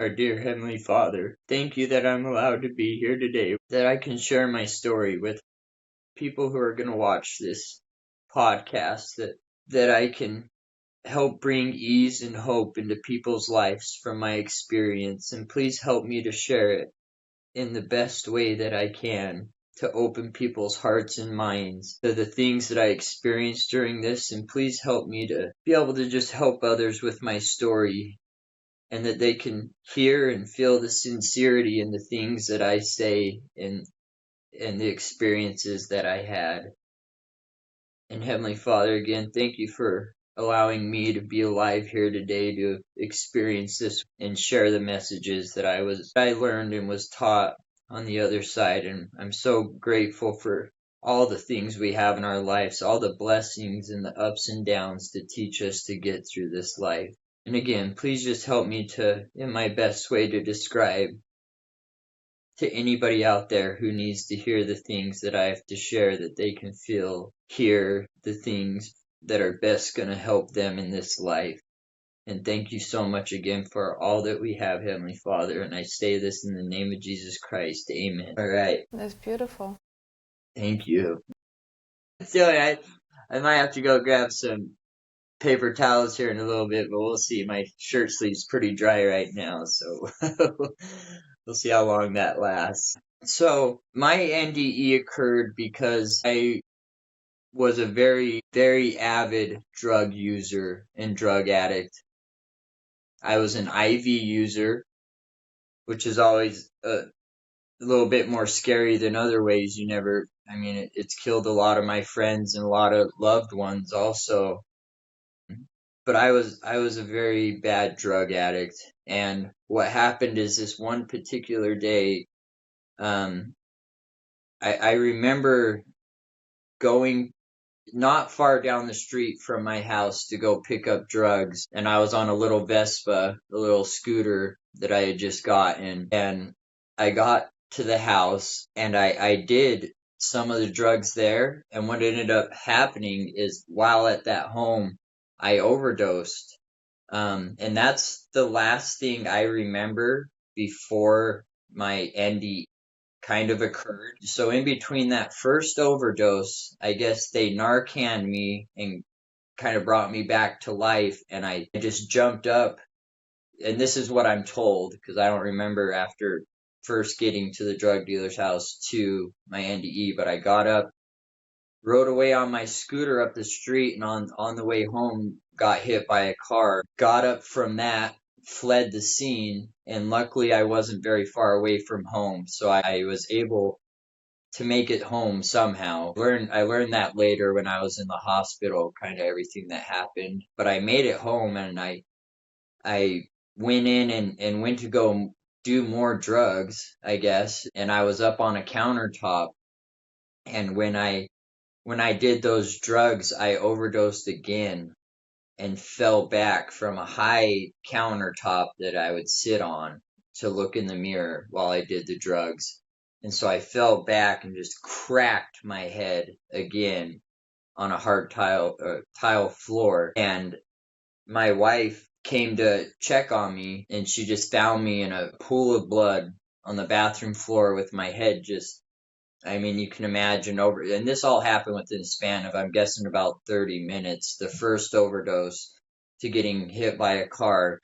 Our dear Heavenly Father, thank you that I'm allowed to be here today, that I can share my story with people who are going to watch this podcast, that I can help bring ease and hope into people's lives from my experience. And please help me to share it in the best way that I can to open people's hearts and minds to the things that I experienced during this. And please help me to be able to just help others with my story, and that they can hear and feel the sincerity in the things that I say and the experiences that I had. And Heavenly Father, again, thank you for allowing me to be alive here today to experience this and share the messages that I learned and was taught on the other side. And I'm so grateful for all the things we have in our lives, all the blessings and the ups and downs to teach us to get through this life. And again, please just help me to, in my best way, to describe to anybody out there who needs to hear the things that I have to share, that they can hear the things that are best going to help them in this life. And thank you so much again for all that we have, Heavenly Father. And I say this in the name of Jesus Christ. Amen. All right. That's beautiful. Thank you. So I might have to go grab some paper towels here in a little bit, but we'll see. My shirt sleeve's pretty dry right now, so we'll see how long that lasts. So my NDE occurred because I was a very, very avid drug user and drug addict. I was an IV user, which is always a little bit more scary than other ways. It's killed a lot of my friends and a lot of loved ones also. But I was a very bad drug addict, and what happened is this one particular day, I remember going not far down the street from my house to go pick up drugs, and I was on a little Vespa, a little scooter that I had just gotten, and I got to the house and I did some of the drugs there, and what ended up happening is while at that home I overdosed. And that's the last thing I remember before my NDE kind of occurred. So in between that first overdose, I guess they Narcaned me and kind of brought me back to life, and I just jumped up. And this is what I'm told, because I don't remember after first getting to the drug dealer's house to my NDE, but I got up, rode away on my scooter up the street, and on the way home got hit by a car. Got up from that, fled the scene, and luckily I wasn't very far away from home, so I was able to make it home somehow. I learned that later when I was in the hospital, kind of everything that happened. But I made it home, and I went in and went to go do more drugs, I guess. And I was up on a countertop, and when I did those drugs, I overdosed again and fell back from a high countertop that I would sit on to look in the mirror while I did the drugs. And so I fell back and just cracked my head again on a hard tile floor. And my wife came to check on me, and she just found me in a pool of blood on the bathroom floor with my head just, you can imagine and this all happened within a span of, I'm guessing, about 30 minutes. The first overdose to getting hit by a car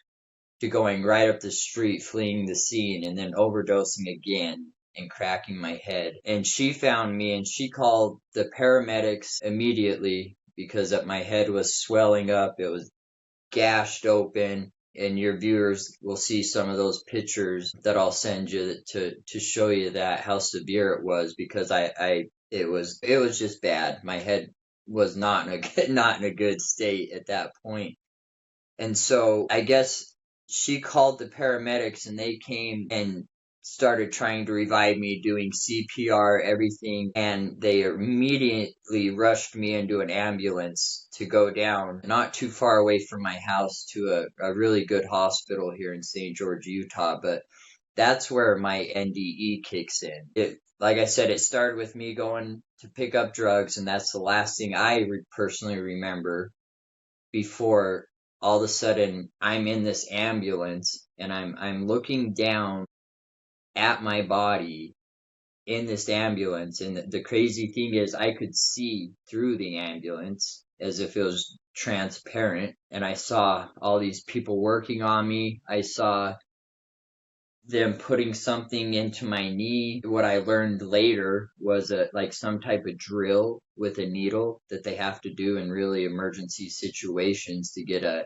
to going right up the street, fleeing the scene, and then overdosing again and cracking my head. And she found me and she called the paramedics immediately because my head was swelling up. It was gashed open, and your viewers will see some of those pictures that I'll send you to show you that how severe it was, because it was just bad. My head was not in a good state at that point. And so I guess she called the paramedics, and they came and started trying to revive me, doing CPR, everything, and they immediately rushed me into an ambulance to go down not too far away from my house to a really good hospital here in St. George, Utah. But that's where my NDE kicks in. Like I said, it started with me going to pick up drugs, and that's the last thing I personally remember before all of a sudden I'm in this ambulance and I'm looking down at my body in this ambulance, and the crazy thing is I could see through the ambulance as if it was transparent, and I saw all these people working on me. I saw them putting something into my knee. What I learned later was like some type of drill with a needle that they have to do in really emergency situations to get a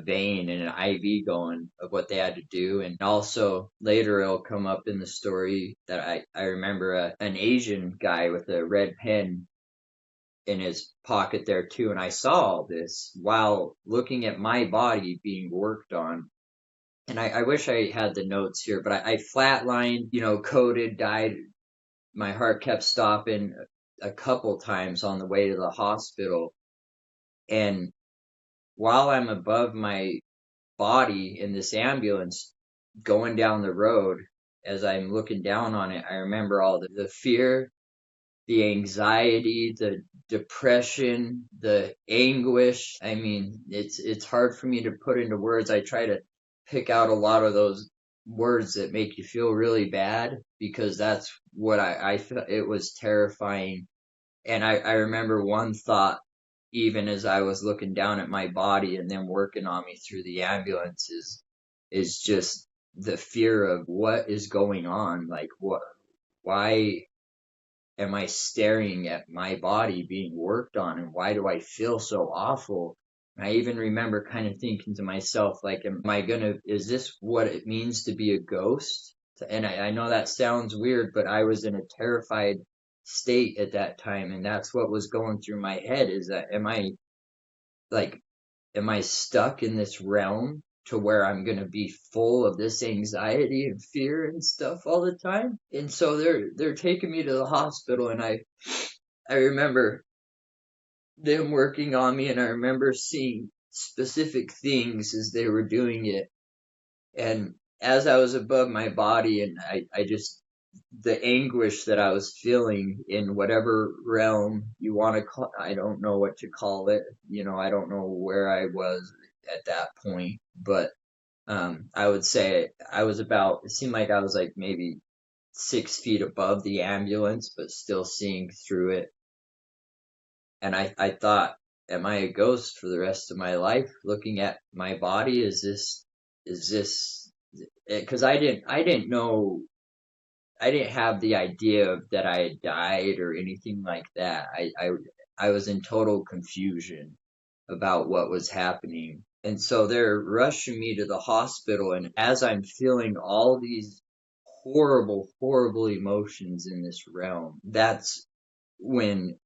vein and an IV going of what they had to do. And also later it'll come up in the story that I remember an Asian guy with a red pen in his pocket there too. And I saw all this while looking at my body being worked on. And I wish I had the notes here, but I flatlined, coded, died. My heart kept stopping a couple times on the way to the hospital. And while I'm above my body in this ambulance going down the road, as I'm looking down on it, I remember all the fear, the anxiety, the depression, the anguish. I mean, it's hard for me to put into words. I try to pick out a lot of those words that make you feel really bad, because that's what I felt. It was terrifying. And I remember one thought, even as I was looking down at my body and them working on me through the ambulance, is just the fear of what is going on. Like, why am I staring at my body being worked on, and why do I feel so awful? And I even remember kind of thinking to myself, like, is this what it means to be a ghost? And I know that sounds weird, but I was in a terrified state at that time, and that's what was going through my head, is that like, am I stuck in this realm to where I'm going to be full of this anxiety and fear and stuff all the time? And so they're taking me to the hospital, and I remember them working on me, and I remember seeing specific things as they were doing it. And as I was above my body, and I just, the anguish that I was feeling in whatever realm you want to call, I don't know what to call it. I don't know where I was at that point, but I would say it seemed like I was like maybe 6 feet above the ambulance, but still seeing through it. And I thought, am I a ghost for the rest of my life looking at my body? Is this, because I didn't know, I didn't have the idea that I had died or anything like that. I was in total confusion about what was happening. And so they're rushing me to the hospital, and as I'm feeling all these horrible, horrible emotions in this realm, that's when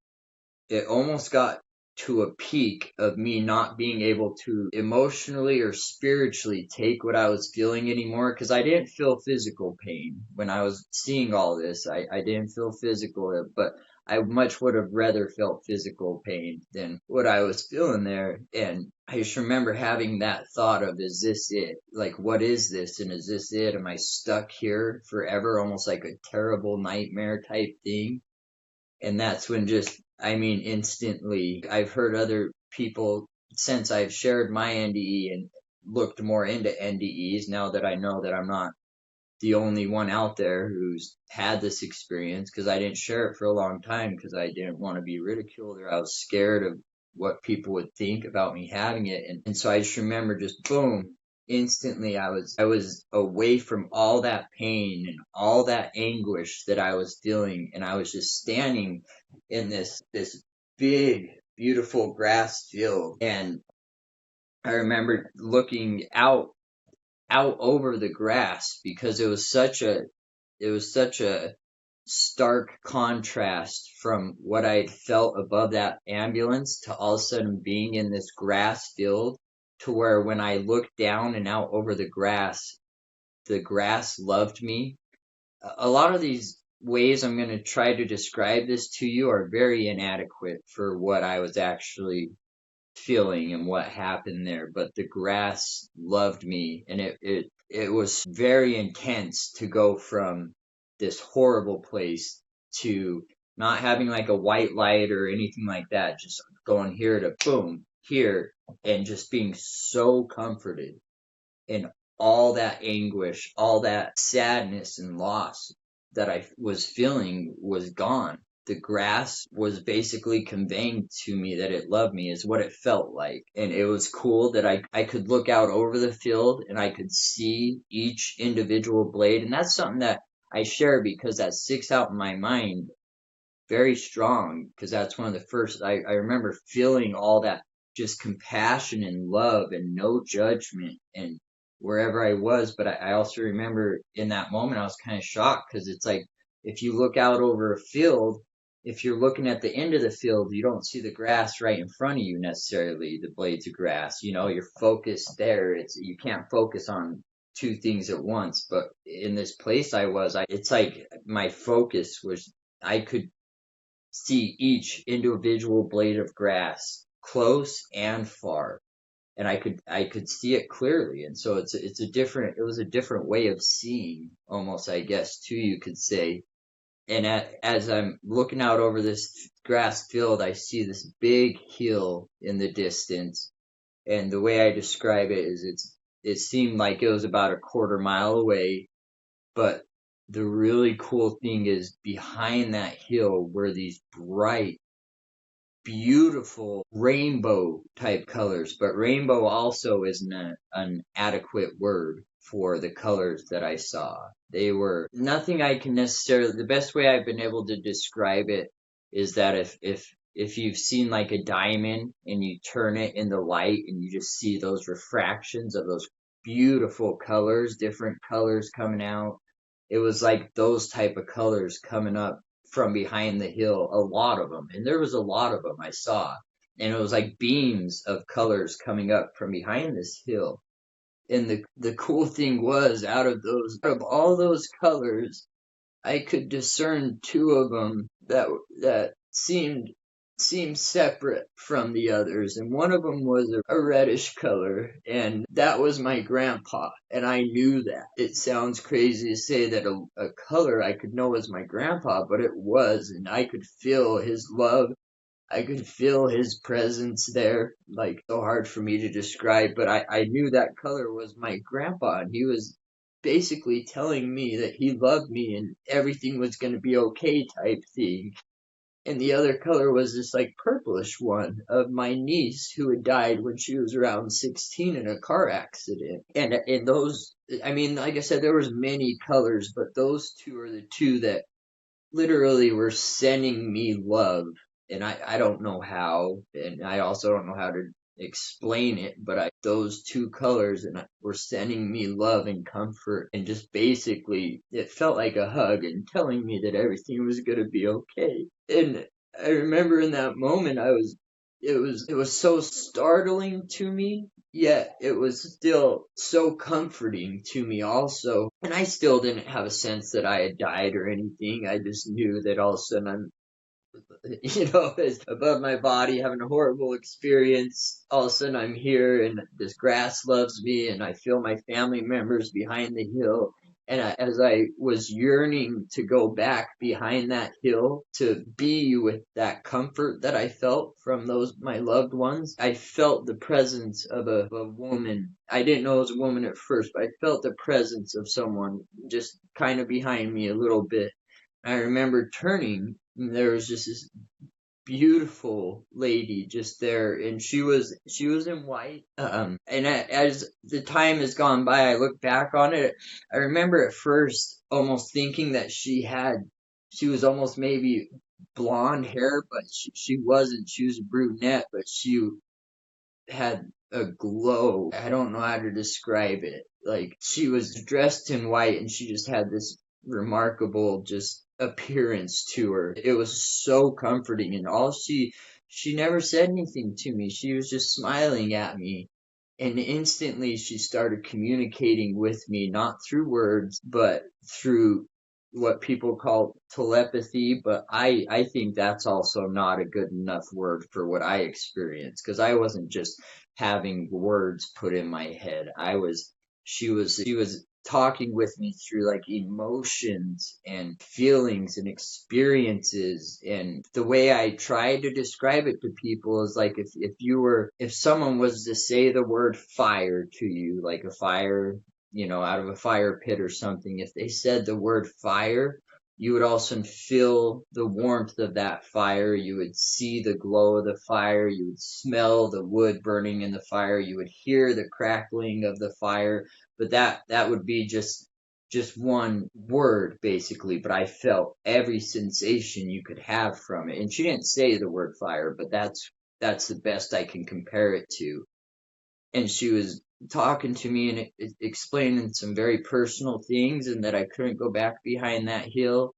it almost got to a peak of me not being able to emotionally or spiritually take what I was feeling anymore, because I didn't feel physical pain when I was seeing all this. I didn't feel physical, but I much would have rather felt physical pain than what I was feeling there. And I just remember having that thought of, is this it? Like, what is this? And is this it? Am I stuck here forever? Almost like a terrible nightmare type thing. And that's when instantly, I've heard other people, since I've shared my NDE and looked more into NDEs, now that I know that I'm not the only one out there who's had this experience, because I didn't share it for a long time because I didn't want to be ridiculed, or I was scared of what people would think about me having it. And so I just remember, just boom, instantly I was away from all that pain and all that anguish that I was feeling, and I was just standing in this big, beautiful grass field. And I remember looking out over the grass, because it was such a stark contrast from what I had felt above that ambulance to all of a sudden being in this grass field, to where when I looked down and out over the grass loved me. A lot of these ways I'm going to try to describe this to you are very inadequate for what I was actually feeling and what happened there, but the grass loved me, and it was very intense to go from this horrible place to not having like a white light or anything like that, just going here to boom, here and just being so comforted, and all that anguish, all that sadness and loss that I was feeling was gone. The grass was basically conveying to me that it loved me, is what it felt like. And it was cool that I could look out over the field and I could see each individual blade. And that's something that I share because that sticks out in my mind very strong, because that's one of the first I remember feeling all that just compassion and love and no judgment and wherever I was. But I also remember in that moment I was kind of shocked, because it's like if you look out over a field, if you're looking at the end of the field, you don't see the grass right in front of you necessarily, the blades of grass. You're focused there. You can't focus on two things at once. But in this place I was, it's like my focus was, I could see each individual blade of grass close and far, and I could see it clearly. And so it was a different way of seeing, almost, I guess, too, you could say. And as I'm looking out over this grass field, I see this big hill in the distance, and the way I describe it is it seemed like it was about a quarter mile away. But the really cool thing is, behind that hill were these bright, beautiful rainbow type colors. But rainbow also isn't an adequate word for the colors that I saw. They were nothing I can necessarily, the best way I've been able to describe it is that if you've seen like a diamond and you turn it in the light and you just see those refractions of those beautiful colors, different colors coming out, it was like those type of colors coming up from behind the hill, a lot of them. And there was a lot of them I saw. And it was like beams of colors coming up from behind this hill. And the cool thing was, out of all those colors, I could discern two of them that seemed separate from the others, and one of them was a reddish color, and that was my grandpa, and I knew that. It sounds crazy to say that a color I could know was my grandpa, but it was, and I could feel his love. I could feel his presence there, like, so hard for me to describe, but I knew that color was my grandpa, and he was basically telling me that he loved me and everything was going to be okay type thing. And the other color was this like purplish one of my niece, who had died when she was around 16 in a car accident. And those, I mean, like I said, there was many colors, but those two are the two that literally were sending me love. And I don't know how, and I also don't know how to explain it, but those two colors and were sending me love and comfort, and just basically it felt like a hug and telling me that everything was going to be okay. And I remember in that moment, it was so startling to me, yet it was still so comforting to me also. And I still didn't have a sense that I had died or anything. I just knew that all of a sudden it's above my body, having a horrible experience. All of a sudden I'm here and this grass loves me, and I feel my family members behind the hill. And as I was yearning to go back behind that hill to be with that comfort that I felt from my loved ones, I felt the presence of a woman. I didn't know it was a woman at first, but I felt the presence of someone just kind of behind me a little bit. I remember turning, and there was just this beautiful lady just there, and she was in white. And as the time has gone by, I look back on it. I remember at first almost thinking that she was almost maybe blonde hair, but she wasn't. She was a brunette, but she had a glow. I don't know how to describe it. Like, she was dressed in white and she just had this remarkable just appearance to her. It was so comforting, and she never said anything to me. She was just smiling at me. And instantly she started communicating with me, not through words, but through what people call telepathy. But I think that's also not a good enough word for what I experienced, because I wasn't just having words put in my head. She was talking with me through like emotions and feelings and experiences. And the way I try to describe it to people is like if someone was to say the word fire to you, like a fire, out of a fire pit or something, if they said the word fire, you would also feel the warmth of that fire. You would see the glow of the fire. You would smell the wood burning in the fire. You would hear the crackling of the fire. But that would be just one word basically. But I felt every sensation you could have from it. And she didn't say the word fire, but that's the best I can compare it to. And she was talking to me and explaining some very personal things, and that I couldn't go back behind that hill.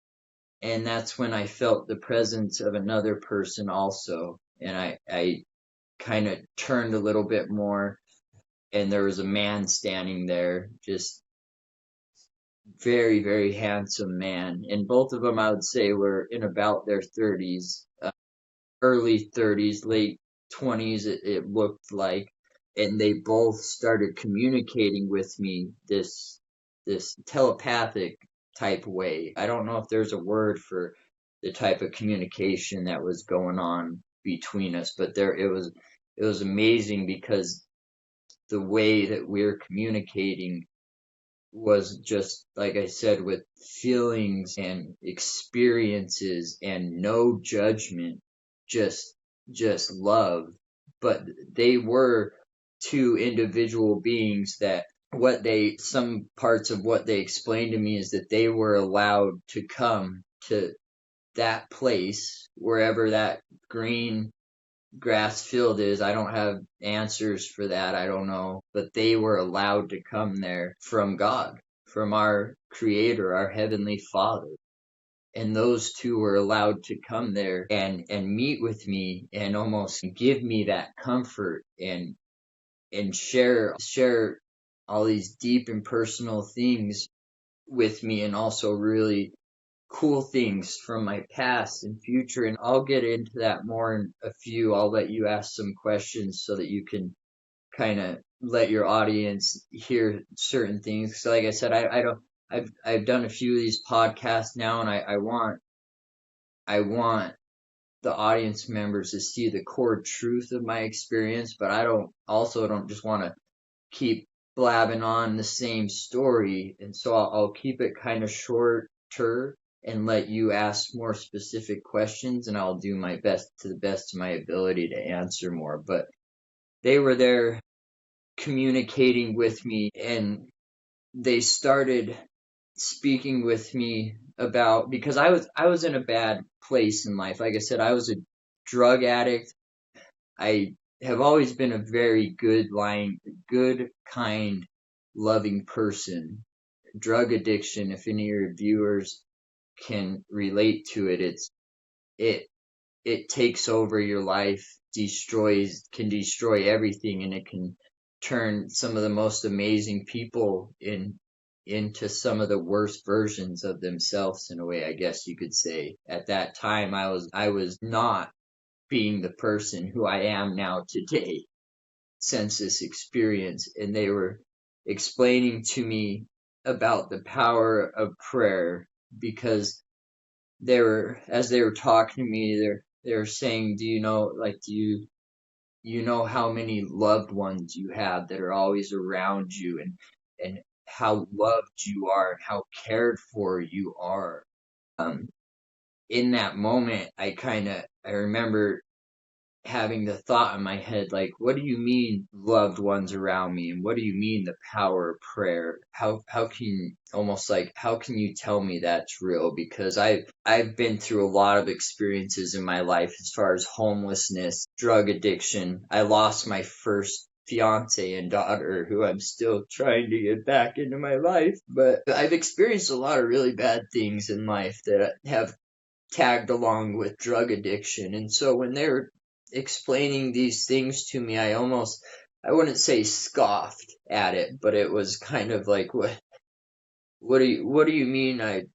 And that's when I felt the presence of another person also. And I kind of turned a little bit more, and there was a man standing there, just very, very handsome man. And both of them, I would say, were in about their 30s, early 30s, late 20s, it looked like. And they both started communicating with me this telepathic type way. I don't know if there's a word for the type of communication that was going on between us, but it was amazing because the way that we're communicating was just like I said, with feelings and experiences and no judgment, just just love. But they were two individual beings that some parts of what they explained to me is that they were allowed to come to that place, wherever that green grass field is. I don't have answers for that. I don't know. But they were allowed to come there from God, from our Creator, our Heavenly Father. And those two were allowed to come there and meet with me and almost give me that comfort and share all these deep and personal things with me, and also really cool things from my past and future. And I'll get into that more in a few. I'll let you ask some questions so that you can kind of let your audience hear certain things. So like I said, I don't, I've done a few of these podcasts now, and I want the audience members to see the core truth of my experience, but I don't just want to keep blabbing on the same story. And so I'll keep it kind of shorter and let you ask more specific questions, and I'll do my best to the best of my ability to answer more. But they were there communicating with me, and they started speaking with me about, because I was in a bad place in life. Like I said, I was a drug addict. I have always been a very good, kind, loving person. Drug addiction, if any of your viewers can relate to it, it it takes over your life, can destroy everything, and it can turn some of the most amazing people into some of the worst versions of themselves, in a way, I guess you could say. At that time, I was not being the person who I am now today since this experience. And they were explaining to me about the power of prayer, because as they were talking to me, they were saying, do you know how many loved ones you have that are always around you, and how loved you are and how cared for you are. um in that moment, I remember having the thought in my head, like, what do you mean loved ones around me, and what do you mean the power of prayer? How can you tell me that's real? Because I've been through a lot of experiences in my life, as far as homelessness, drug addiction. I lost my first fiance and daughter, who I'm still trying to get back into my life. But I've experienced a lot of really bad things in life that have tagged along with drug addiction. And so when they're explaining these things to me, I wouldn't say scoffed at it, but it was kind of like, what do you mean I've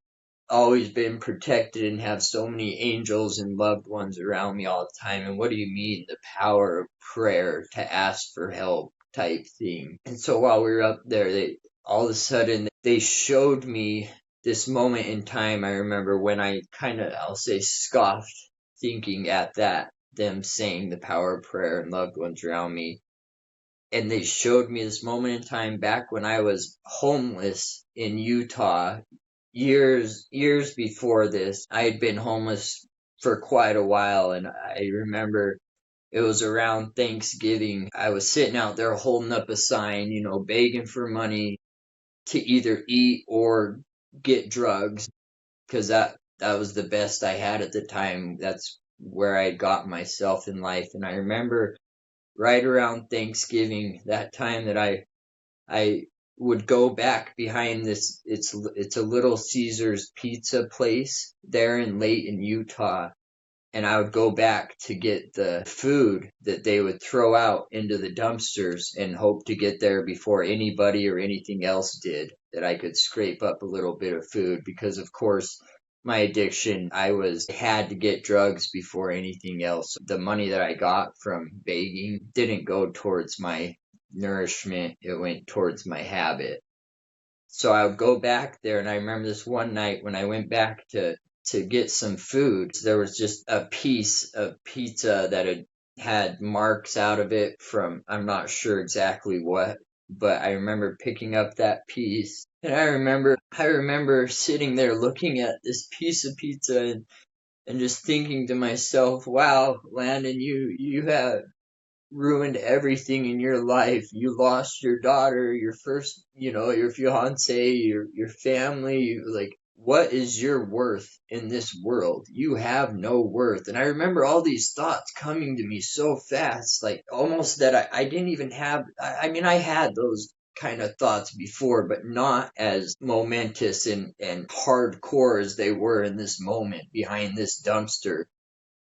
always been protected and have so many angels and loved ones around me all the time? And what do you mean the power of prayer to ask for help type thing? And so while we were up there, all of a sudden they showed me this moment in time. I remember when I kind of, I'll say, scoffed, thinking at that, them saying the power of prayer and loved ones around me. And they showed me this moment in time back when I was homeless in Utah. Years before this, I had been homeless for quite a while, and I remember it was around Thanksgiving. I was sitting out there holding up a sign, begging for money to either eat or get drugs, because that was the best I had at the time. That's where I got myself in life. And I remember right around Thanksgiving, that time that I would go back behind this. It's a Little Caesars pizza place there in Layton, Utah, and I would go back to get the food that they would throw out into the dumpsters and hope to get there before anybody or anything else did, that I could scrape up a little bit of food, because of course my addiction, I was had to get drugs before anything else. The money that I got from begging didn't go towards my nourishment, it went towards my habit. So I would go back there, and I remember this one night when I went back to get some food. There was just a piece of pizza that had marks out of it from, I'm not sure exactly what, but I remember picking up that piece. And I remember sitting there looking at this piece of pizza, and just thinking to myself, wow, Landon, you have ruined everything in your life. You lost your daughter, your first, your fiance, your family. Like, what is your worth in this world? You have no worth. And I remember all these thoughts coming to me so fast, like almost that I didn't even have, I mean, I had those kind of thoughts before, but not as momentous and hardcore as they were in this moment behind this dumpster.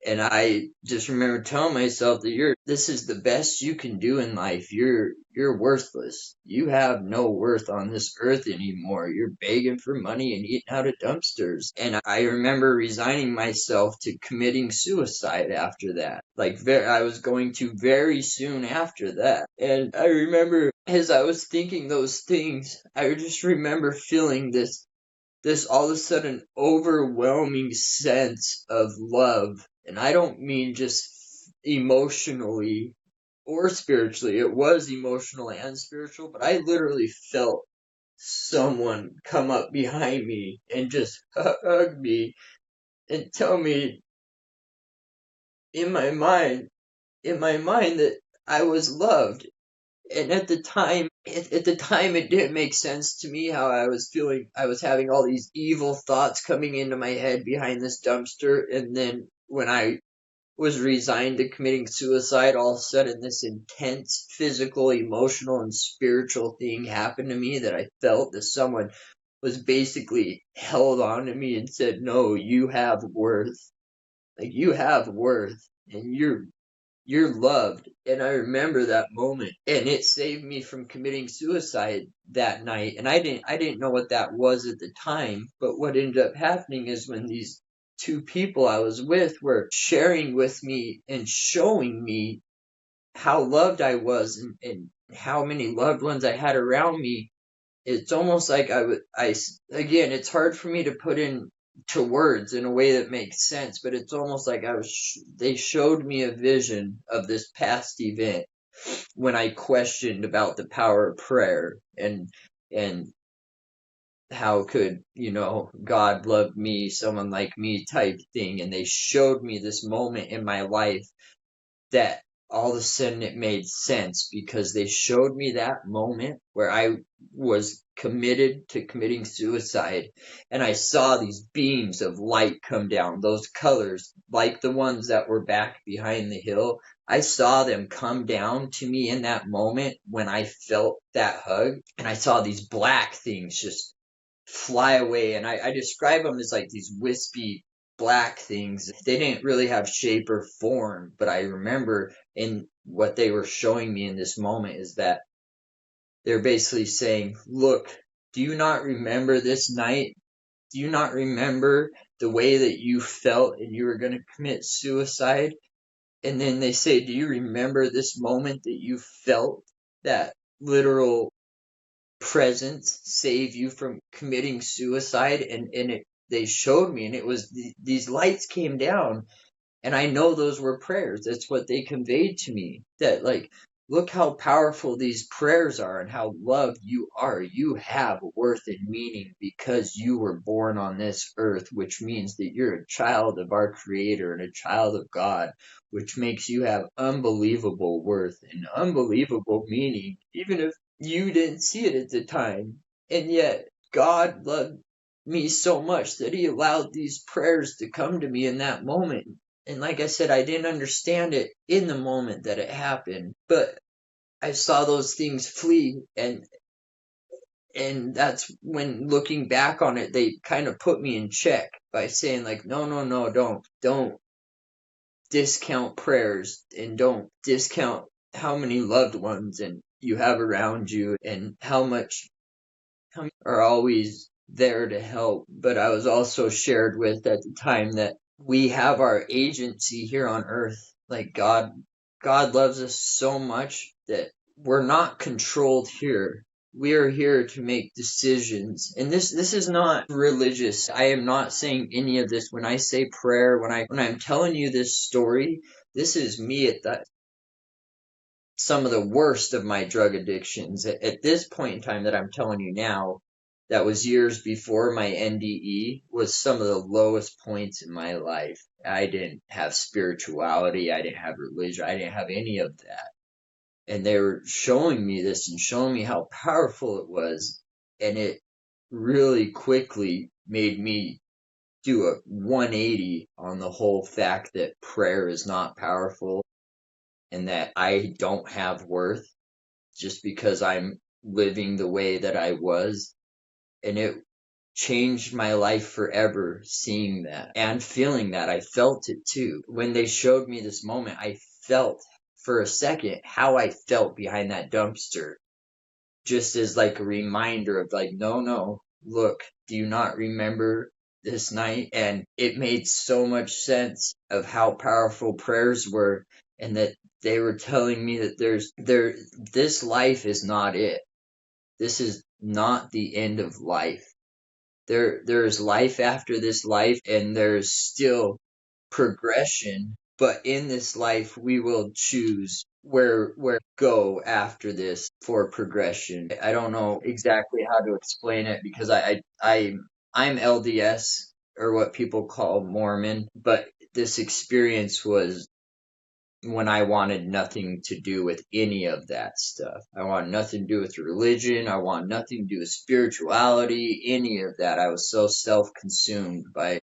And I just remember telling myself that this is the best you can do in life. You're worthless. You have no worth on this earth anymore. You're begging for money and eating out of dumpsters. And I remember resigning myself to committing suicide after that. Like, I was going to very soon after that. And I remember as I was thinking those things, I just remember feeling this all of a sudden overwhelming sense of love. And I don't mean just emotionally or spiritually. It was emotional and spiritual, but I literally felt someone come up behind me and just hug me and tell me in my mind, that I was loved. And at the time it didn't make sense to me how I was feeling. I was having all these evil thoughts coming into my head behind this dumpster, and then when I was resigned to committing suicide, all of a sudden this intense physical, emotional, and spiritual thing happened to me, that I felt that someone was basically held on to me and said, no, you have worth. Like, you have worth, and you're loved. And I remember that moment, and it saved me from committing suicide that night. And I didn't know what that was at the time, but what ended up happening is when these two people I was with were sharing with me and showing me how loved I was, and how many loved ones I had around me, it's almost like again, it's hard for me to put in to words in a way that makes sense, but it's almost like they showed me a vision of this past event when I questioned about the power of prayer, and how could, God love me, someone like me type thing. And they showed me this moment in my life that all of a sudden it made sense, because they showed me that moment where I was committed to committing suicide, and I saw these beams of light come down, those colors, like the ones that were back behind the hill. I saw them come down to me in that moment when I felt that hug, and I saw these black things just fly away. And I describe them as like these wispy black things. They didn't really have shape or form, but I remember in what they were showing me in this moment is that they're basically saying, look, do you not remember this night? Do you not remember the way that you felt and you were going to commit suicide? And then they say, do you remember this moment that you felt that literal presence save you from committing suicide. They showed me, and it was these lights came down, and I know those were prayers. That's what they conveyed to me. That, like, look how powerful these prayers are and how loved you are. You have worth and meaning because you were born on this earth, which means that you're a child of our Creator and a child of God, which makes you have unbelievable worth and unbelievable meaning, even if you didn't see it at the time. And yet, God loved me so much that He allowed these prayers to come to me in that moment. And like I said, I didn't understand it in the moment that it happened, but I saw those things flee, and that's when, looking back on it, they kind of put me in check by saying, like, no, no, no, don't discount prayers, and don't discount how many loved ones and you have around you, and how many are always there to help. But I was also shared with at the time that we have our agency here on earth. Like, God loves us so much that we're not controlled here. We are here to make decisions. And this is not religious. I am not saying any of this. When I say prayer, when I'm telling you this story, this is me at that some of the worst of my drug addictions. At this point in time that I'm telling you now, that was years before my NDE, was some of the lowest points in my life. I didn't have spirituality. I didn't have religion. I didn't have any of that. And they were showing me this and showing me how powerful it was. And it really quickly made me do a 180 on the whole fact that prayer is not powerful and that I don't have worth just because I'm living the way that I was. And it changed my life forever, seeing that and feeling that. I felt it too. When they showed me this moment, I felt for a second how I felt behind that dumpster, just as like a reminder of, like, no, no, look, do you not remember this night? And it made so much sense of how powerful prayers were, and that they were telling me that this life is not it. This is not the end of life. There's life after this life, and there's still progression, but in this life we will choose where go after this for progression. I don't know exactly how to explain it, because I'm LDS, or what people call Mormon, but this experience was when I wanted nothing to do with any of that stuff. I want nothing to do with religion. I want nothing to do with spirituality, any of that. I was so self-consumed by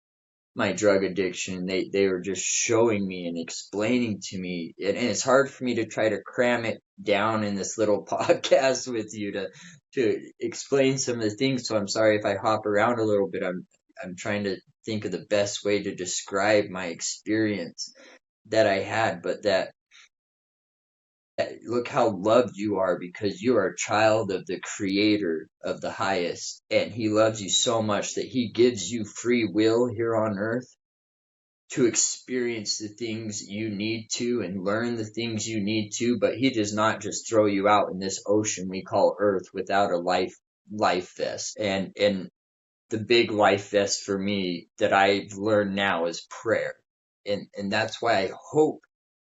my drug addiction. They were just showing me and explaining to me, and it's hard for me to try to cram it down in this little podcast with you to explain some of the things. So I'm sorry if I hop around a little bit. I'm trying to think of the best way to describe my experience that I had, but that look how loved you are because you are a child of the Creator of the highest, and He loves you so much that He gives you free will here on earth to experience the things you need to and learn the things you need to. But He does not just throw you out in this ocean we call earth without a life vest. And the big life vest for me that I've learned now is prayer. And that's why I hope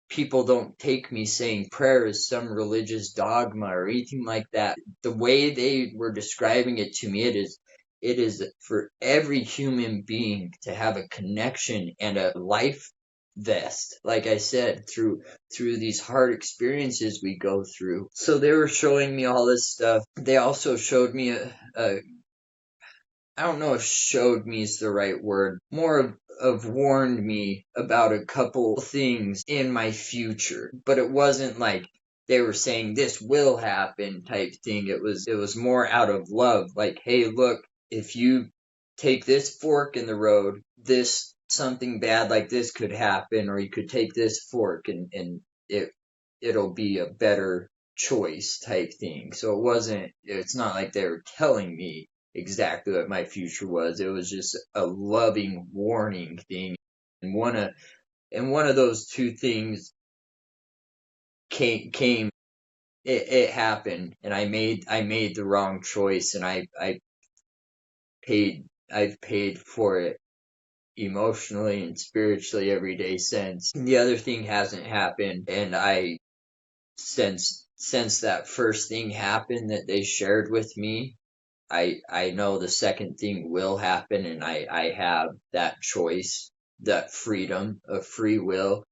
people don't take me saying prayer is some religious dogma or anything like that. The way they were describing it to me, it is for every human being to have a connection and a life vest, like I said, through these hard experiences we go through. So they were showing me all this stuff. They also showed me a I don't know if showed me is the right word, more of warned me about a couple things in my future. But it wasn't like they were saying this will happen type thing. It was more out of love. Like, hey, look, if you take this fork in the road, this something bad like this could happen, or you could take this fork and it'll be a better choice type thing. So it's not like they were telling me exactly what my future was. It was just a loving warning thing. And one of those two things came it happened, and I made the wrong choice, and paid I've paid for it emotionally and spiritually every day since. The other thing hasn't happened, and since that first thing happened that they shared with me, I know the second thing will happen, and I have that choice, that freedom of free will.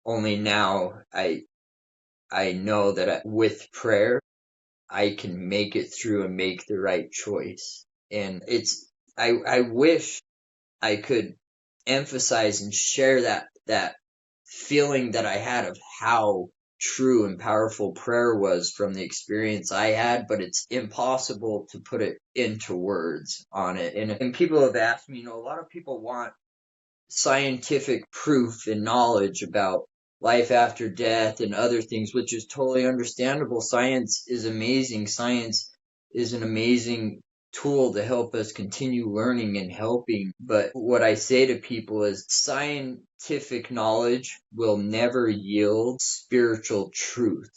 Only now I know that with prayer I can make it through and make the right choice. And I wish I could emphasize and share that feeling that I had of how true and powerful prayer was from the experience I had, but it's impossible to put it into words on it. And people have asked me, a lot of people want scientific proof and knowledge about life after death and other things, which is totally understandable. Science is amazing. Science is an amazing tool to help us continue learning and helping. But what I say to people is scientific knowledge will never yield spiritual truth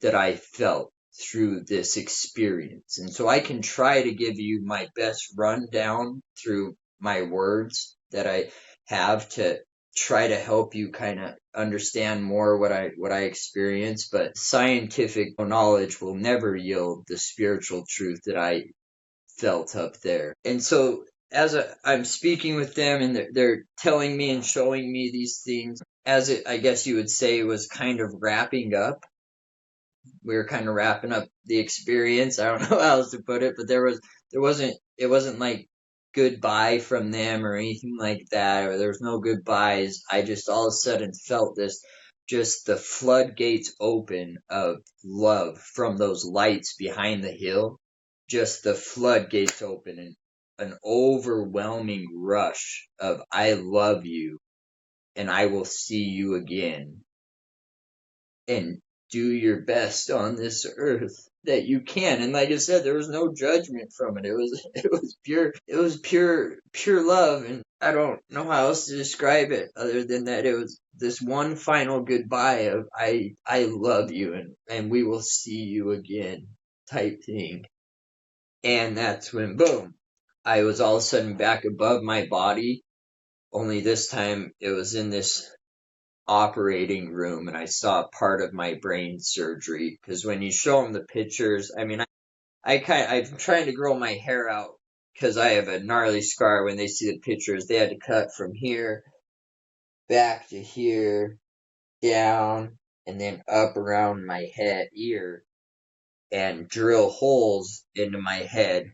that I felt through this experience. And so I can try to give you my best rundown through my words that I have to try to help you kind of understand more what I experience, but scientific knowledge will never yield the spiritual truth that I felt up there. And so I'm speaking with them, and they're telling me and showing me these things, as it, I guess you would say, was kind of wrapping up. We were kind of wrapping up the experience. I don't know how else to put it, but it wasn't like goodbye from them or anything like that, or there was no goodbyes. I just all of a sudden felt just the floodgates open of love from those lights behind the hill, just the floodgates open, and an overwhelming rush of I love you and I will see you again, and do your best on this earth that you can. And like I said, there was no judgment from it. It was pure love. And I don't know how else to describe it other than that it was this one final goodbye of I love you, and we will see you again type thing. And that's when boom, I was all of a sudden back above my body. Only this time it was in this operating room, and I saw part of my brain surgery, because when you show them the pictures, I mean, I'm trying to grow my hair out because I have a gnarly scar. When they see the pictures, they had to cut from here back to here, down, and then up around my ear, and drill holes into my head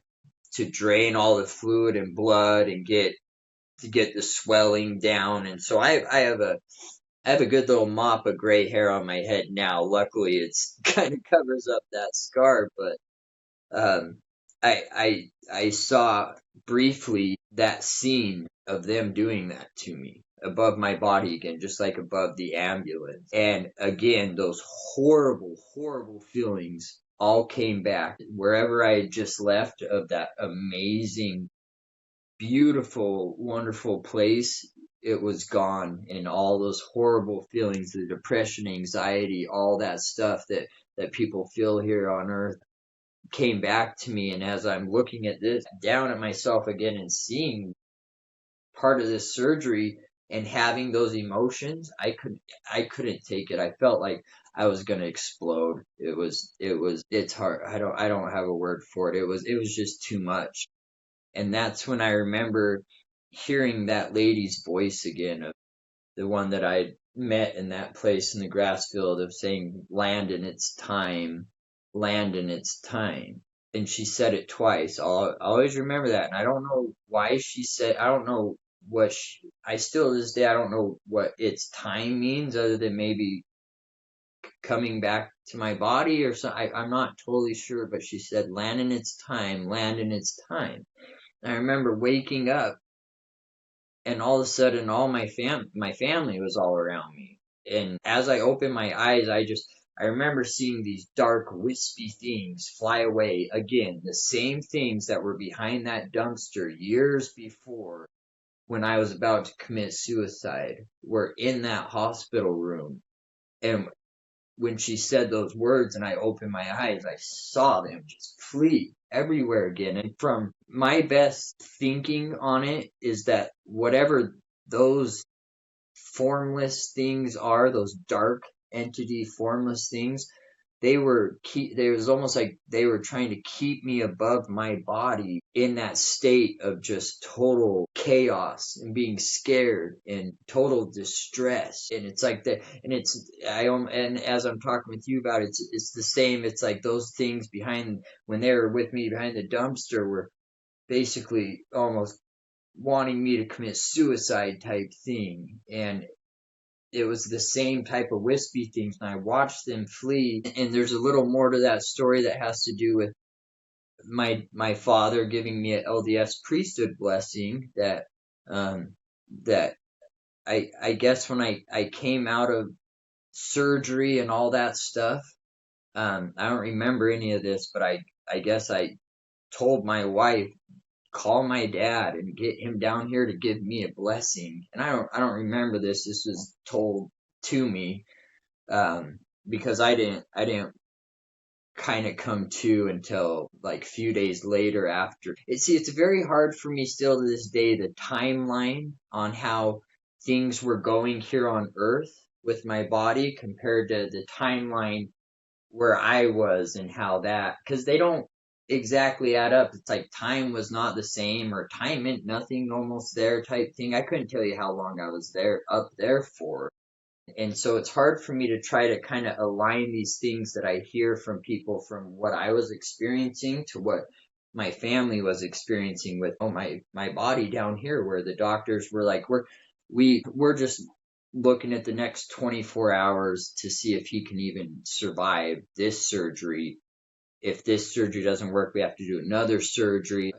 to drain all the fluid and blood and get the swelling down. And so I have a good little mop of gray hair on my head now. Luckily, it's kind of covers up that scar, but um, I saw briefly that scene of them doing that to me above my body again, just like above the ambulance. And again, those horrible, horrible feelings all came back wherever I had just left of that amazing, beautiful, wonderful place. It was gone, and all those horrible feelings, the depression, anxiety, all that stuff that people feel here on earth came back to me. And as I'm looking at this, down at myself again and seeing part of this surgery and having those emotions, I couldn't take it. I felt like I was gonna explode. It's hard. I don't have a word for it. It was just too much. And that's when I remember hearing that lady's voice again, of the one that I met in that place in the grass field, of saying, Landon, it's time. Landon, it's time. And she said it twice. I'll always remember that. And I don't know why she said, I don't know I still to this day, I don't know what it's time means, other than maybe coming back to my body or something. I'm not totally sure, but she said, Landon, it's time. Landon, it's time. I remember waking up, and all of a sudden all my family was all around me. And as I opened my eyes, I remember seeing these dark, wispy things fly away again, the same things that were behind that dumpster years before, when I was about to commit suicide, were in that hospital room. And when she said those words and I opened my eyes, I saw them just flee everywhere again. And from my best thinking on it is that whatever those formless things are, those dark entity formless things, they was almost like they were trying to keep me above my body in that state of just total chaos and being scared and total distress. And it's like that, and and as I'm talking with you about it, it's the same. It's like those things behind, when they were with me behind the dumpster, were basically almost wanting me to commit suicide type thing. And it was the same type of wispy things, and I watched them flee. And there's a little more to that story that has to do with my father giving me an LDS priesthood blessing that that I guess when I came out of surgery and all that stuff, I don't remember any of this, but I guess I told my wife, call my dad and get him down here to give me a blessing. And I don't remember this. This was told to me, because I didn't kind of come to until like a few days later after. It's very hard for me still to this day, the timeline on how things were going here on Earth with my body compared to the timeline where I was, and how that, because they don't exactly add up. It's like time was not the same, or time meant nothing almost there type thing. I couldn't tell you how long I was there up there for. And so it's hard for me to try to kind of align these things that I hear from people from what I was experiencing to what my family was experiencing with my body down here, where the doctors were like, we're just looking at the next 24 hours to see if he can even survive this surgery. If this surgery doesn't work, we have to do another surgery,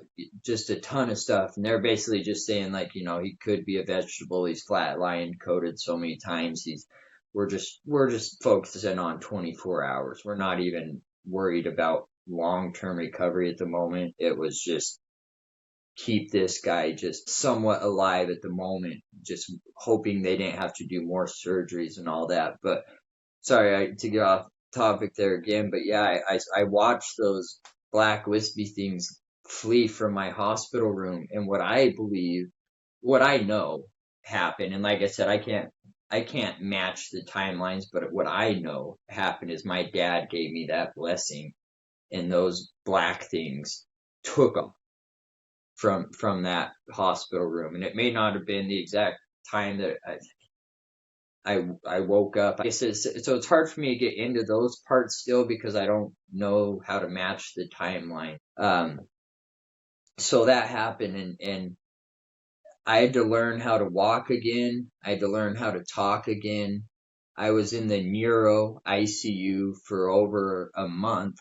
just a ton of stuff. And they're basically just saying, like, he could be a vegetable. He's flatlined, coated so many times. We're just focusing on 24 hours. We're not even worried about long-term recovery at the moment. It was just keep this guy just somewhat alive at the moment, just hoping they didn't have to do more surgeries and all that. But sorry to get off topic there again, but yeah, I watched those black wispy things flee from my hospital room, and what I know happened, and like I said, I can't match the timelines, but what I know happened is my dad gave me that blessing, and those black things took off from that hospital room. And it may not have been the exact time that I woke up. I guess so it's hard for me to get into those parts still, because I don't know how to match the timeline. So that happened, and I had to learn how to walk again. I had to learn how to talk again. I was in the neuro ICU for over a month,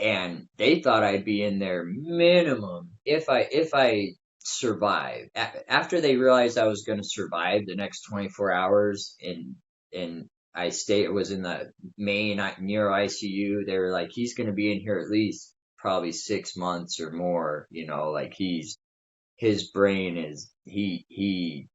and they thought I'd be in there minimum if I survived. After they realized I was going to survive the next 24 hours, and it was in the main neuro ICU. They were like, he's going to be in here at least probably 6 months or more. Like his brain he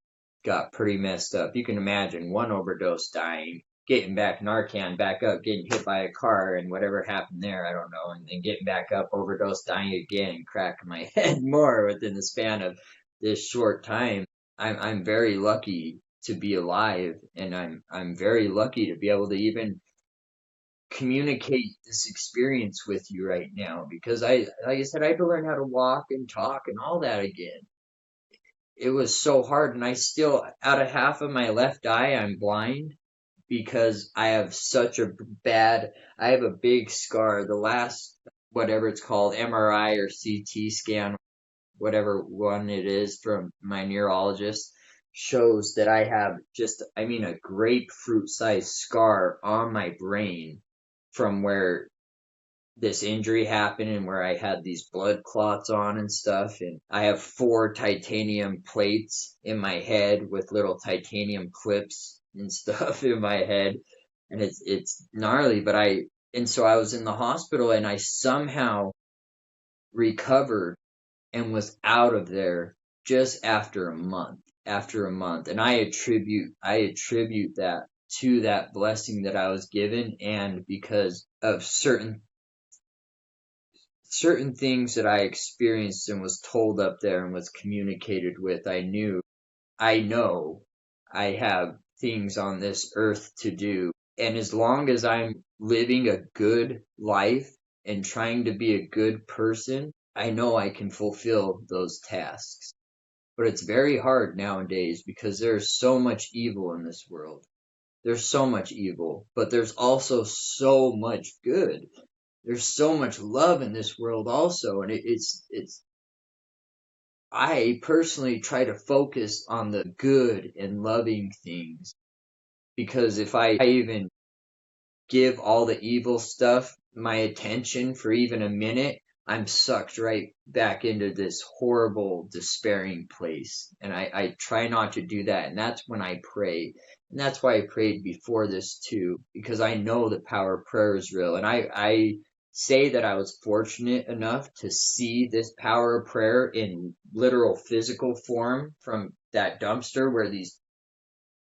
got pretty messed up. You can imagine one overdose, dying, getting back Narcan, back up, getting hit by a car, and whatever happened there, I don't know, and then getting back up, overdose, dying again, and cracking my head more within the span of this short time. I'm very lucky to be alive, and I'm very lucky to be able to even communicate this experience with you right now, because like I said, I had to learn how to walk and talk and all that again. It was so hard, and I still, out of half of my left eye, I'm blind, because I have I have a big scar. The last, whatever it's called, MRI or CT scan, whatever one it is from my neurologist, shows that I have a grapefruit sized scar on my brain from where this injury happened, and where I had these blood clots on and stuff. And I have 4 titanium plates in my head with little titanium clips and stuff in my head. And it's gnarly, and so I was in the hospital, and I somehow recovered and was out of there just after a month. And I attribute that to that blessing that I was given, and because of certain things that I experienced and was told up there and was communicated with, I know I have things on this earth to do. And as long as I'm living a good life and trying to be a good person, I know I can fulfill those tasks. But it's very hard nowadays because there's so much evil in this world. There's so much evil, but there's also so much good. There's so much love in this world also, and it's I personally try to focus on the good and loving things, because if I even give all the evil stuff my attention for even a minute, I'm sucked right back into this horrible, despairing place. And I try not to do that. And that's when I pray. And that's why I prayed before this too, because I know the power of prayer is real. And I say that I was fortunate enough to see this power of prayer in literal physical form from that dumpster where these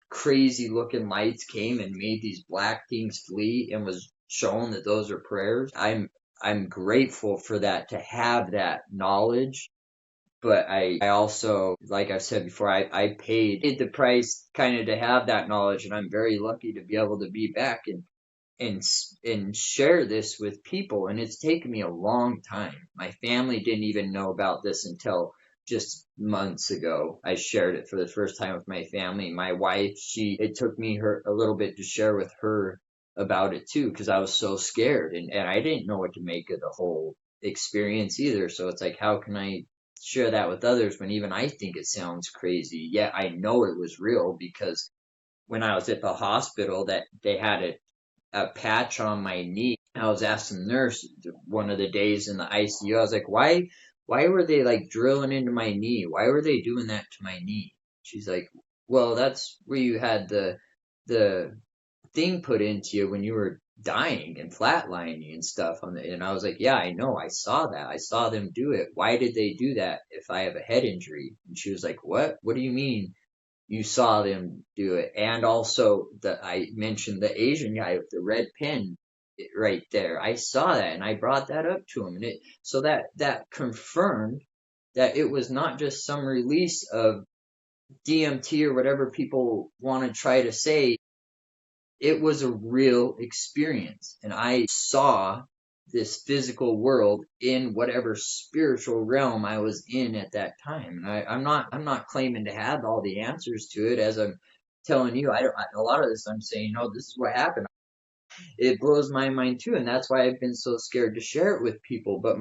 crazy looking lights came and made these black things flee and was shown that those are prayers. I'm grateful for that, to have that knowledge. But I also, like I've said before, I paid the price kind of to have that knowledge, and I'm very lucky to be able to be back and share this with people. And it's taken me a long time. My family didn't even know about this until just months ago. I shared it for the first time with my family. My wife, it took me her a little bit to share with her about it too, because I was so scared, and I didn't know what to make of the whole experience either. So it's like, how can I share that with others when even I think it sounds crazy? Yet I know it was real, because when I was at the hospital, that they had a patch on my knee. I was asking the nurse one of the days in the ICU, I was like, why were they like drilling into my knee? Why were they doing that to my knee? She's like, well, that's where you had the thing put into you when you were dying and flatlining and stuff on the, and I was like, yeah, I know, I saw that. I saw them do it. Why did they do that if I have a head injury? And she was like, what do you mean you saw them do it? And also, I mentioned the Asian guy with the red pen right there. I saw that and I brought that up to him, and so that confirmed that it was not just some release of DMT or whatever people want to try to say. It was a real experience, and I saw this physical world in whatever spiritual realm I was in at that time. And I'm not claiming to have all the answers to it. As I'm telling you, a lot of this I'm saying, no, this is what happened. It blows my mind too, and that's why I've been so scared to share it with people. But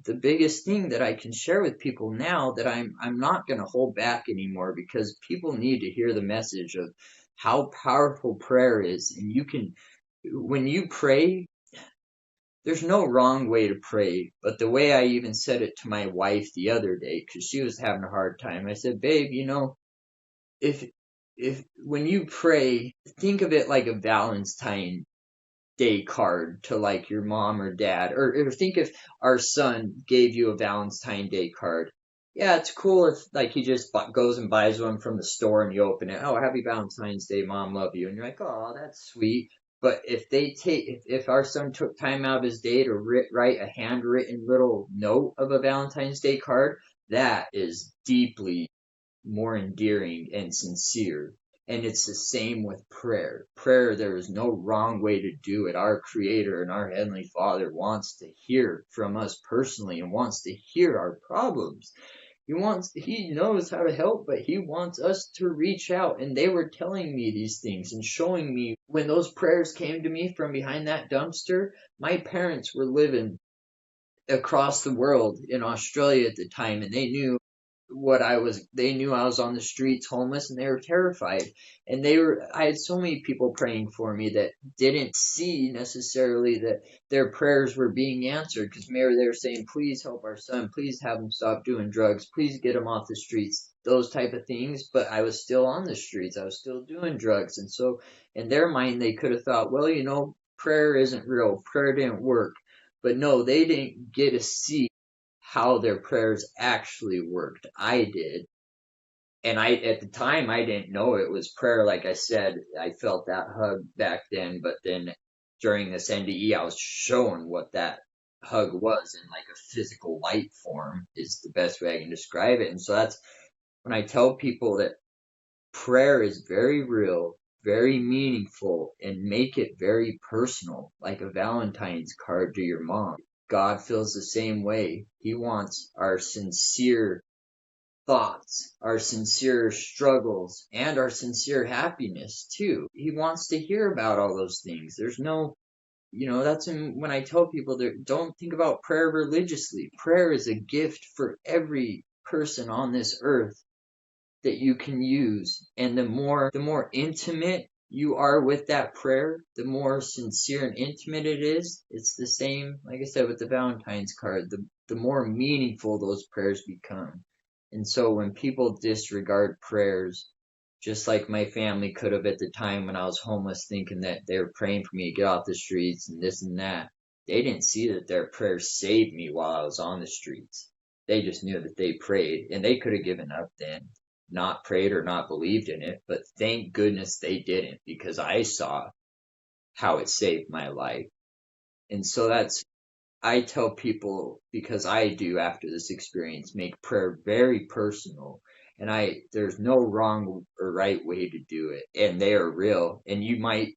the biggest thing that I can share with people now, that I'm not going to hold back anymore, because people need to hear the message of how powerful prayer is. And when you pray, there's no wrong way to pray. But the way I even said it to my wife the other day, because she was having a hard time, I said, babe, if when you pray, think of it like a Valentine Day card to like your mom or dad, or think if our son gave you a Valentine Day card. Yeah, it's cool if like he just goes and buys one from the store and you open it. Oh, happy Valentine's Day, mom, love you. And you're like, oh, that's sweet. But if our son took time out of his day to write a handwritten little note of a Valentine's Day card, that is deeply more endearing and sincere. And it's the same with prayer. Prayer, there is no wrong way to do it. Our Creator and our Heavenly Father wants to hear from us personally and wants to hear our problems. He knows how to help, but he wants us to reach out. And they were telling me these things and showing me when those prayers came to me from behind that dumpster. My parents were living across the world in Australia at the time, and they knew I was on the streets homeless, and they were terrified. And I had so many people praying for me that didn't see necessarily that their prayers were being answered, because maybe they were saying, please help our son, please have him stop doing drugs, please get him off the streets, those type of things. But I was still on the streets, I was still doing drugs. And so in their mind, they could have thought, well, prayer isn't real, prayer didn't work. But no, they didn't get to see how their prayers actually worked. I did. And at the time, I didn't know it was prayer. Like I said, I felt that hug back then, but then during this NDE, I was shown what that hug was in like a physical light form is the best way I can describe it. And so that's when I tell people that prayer is very real, very meaningful, and make it very personal, like a Valentine's card to your mom. God feels the same way. He wants our sincere thoughts, our sincere struggles, and our sincere happiness too. He wants to hear about all those things. There's no, that's when I tell people that don't think about prayer religiously. Prayer is a gift for every person on this earth that you can use. And the more intimate you are with that prayer, the more sincere and intimate it is. It's the same, like I said, with the Valentine's card. The more meaningful those prayers become. And so when people disregard prayers, just like my family could have at the time when I was homeless, thinking that they were praying for me to get off the streets and this and that, they didn't see that their prayers saved me while I was on the streets. They just knew that they prayed, and they could have given up then, not prayed or not believed in it, but thank goodness they didn't, because I saw how it saved my life. And so I tell people, because I do after this experience, make prayer very personal. And there's no wrong or right way to do it. And they are real. And you might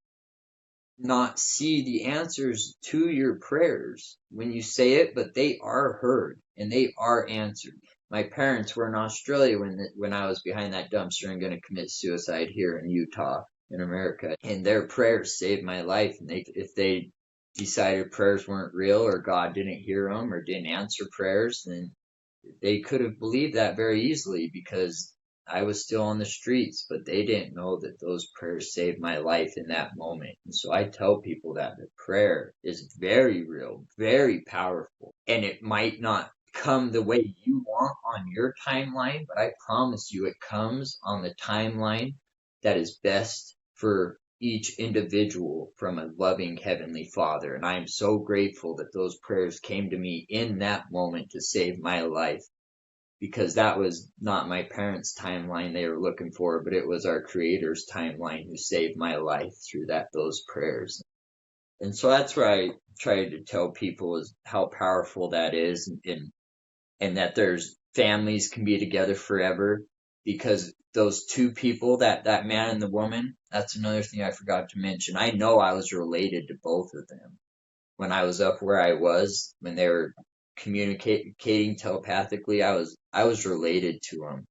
not see the answers to your prayers when you say it, but they are heard and they are answered. My parents were in Australia when I was behind that dumpster and going to commit suicide here in Utah, in America, and their prayers saved my life. And if they decided prayers weren't real or God didn't hear them or didn't answer prayers, then they could have believed that very easily because I was still on the streets, but they didn't know that those prayers saved my life in that moment. And so I tell people that the prayer is very real, very powerful, and it might not come the way you want on your timeline, but I promise you it comes on the timeline that is best for each individual from a loving Heavenly Father. And I am so grateful that those prayers came to me in that moment to save my life, because that was not my parents' timeline they were looking for, but it was our Creator's timeline who saved my life through those prayers. And so that's where I try to tell people is how powerful that is, and that there's families can be together forever, because those two people, that man and the woman, that's another thing I forgot to mention. I know I was related to both of them when I was up where I was, when they were communicating telepathically. I was related to them,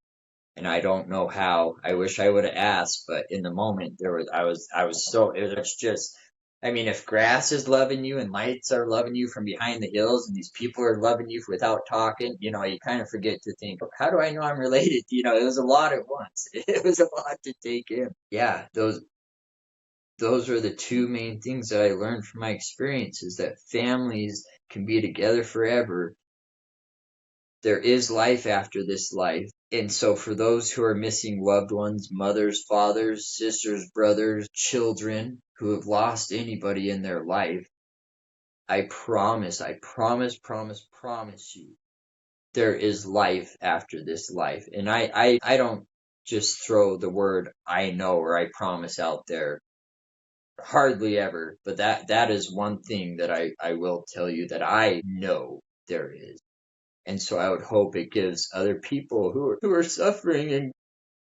and I don't know how. I wish I would have asked, but in the moment I was so, it was just, I mean, if grass is loving you and lights are loving you from behind the hills and these people are loving you without talking, you kind of forget to think, how do I know I'm related? It was a lot at once. It was a lot to take in. Yeah, those are the two main things that I learned from my experience, is that families can be together forever. There is life after this life. And so for those who are missing loved ones, mothers, fathers, sisters, brothers, children who have lost anybody in their life, I promise you, there is life after this life. And I don't just throw the word I know or I promise out there. Hardly ever, but that is one thing that I will tell you that I know there is. And so I would hope it gives other people who are suffering and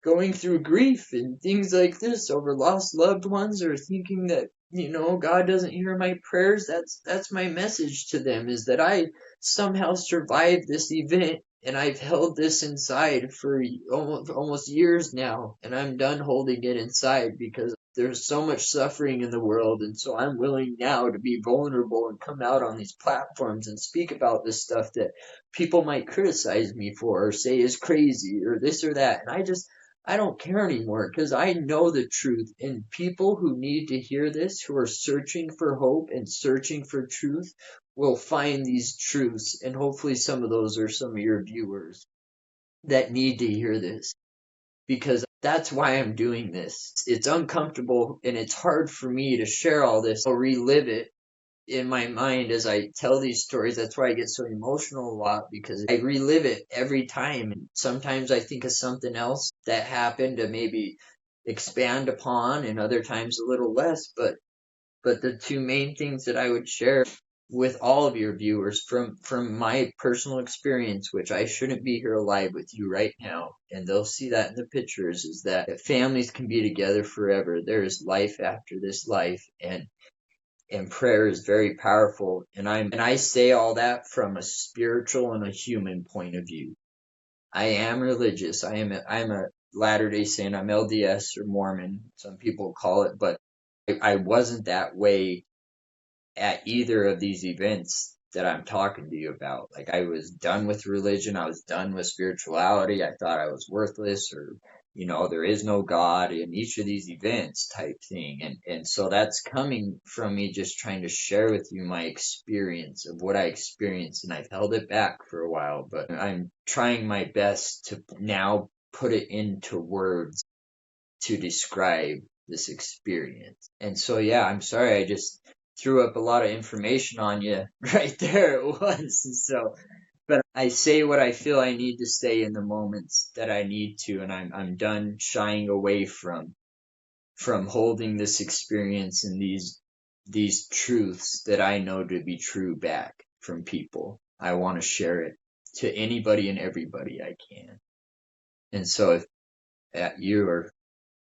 going through grief and things like this over lost loved ones, or thinking that, God doesn't hear my prayers. That's my message to them, is that I somehow survived this event, and I've held this inside for almost years now, and I'm done holding it inside because there's so much suffering in the world. And so I'm willing now to be vulnerable and come out on these platforms and speak about this stuff that people might criticize me for or say is crazy or this or that. And I don't care anymore, because I know the truth, and people who need to hear this, who are searching for hope and searching for truth, will find these truths. And hopefully some of those are some of your viewers that need to hear this, because that's why I'm doing this. It's uncomfortable and it's hard for me to share all this. I'll relive it in my mind as I tell these stories. That's why I get so emotional a lot, because I relive it every time. And sometimes I think of something else that happened to maybe expand upon, and other times a little less. But the two main things that I would share with all of your viewers from my personal experience, which I shouldn't be here alive with you right now, and they'll see that in the pictures, is that families can be together forever. There is life after this life, and prayer is very powerful. And I say all that from a spiritual and a human point of view. I am religious. I'm a Latter-day Saint. I'm LDS or Mormon, some people call it, but I wasn't that way at either of these events that I'm talking to you about. Like, I was done with religion. I was done with spirituality. I thought I was worthless, or, there is no God in each of these events type thing. And so that's coming from me just trying to share with you my experience of what I experienced. And I've held it back for a while, but I'm trying my best to now put it into words to describe this experience. And so, yeah, I'm sorry I just threw up a lot of information on you right there at once. And so, but I say what I feel I need to say in the moments that I need to, and I'm done shying away from holding this experience and these truths that I know to be true back from people. I want to share it to anybody and everybody I can. And so if you are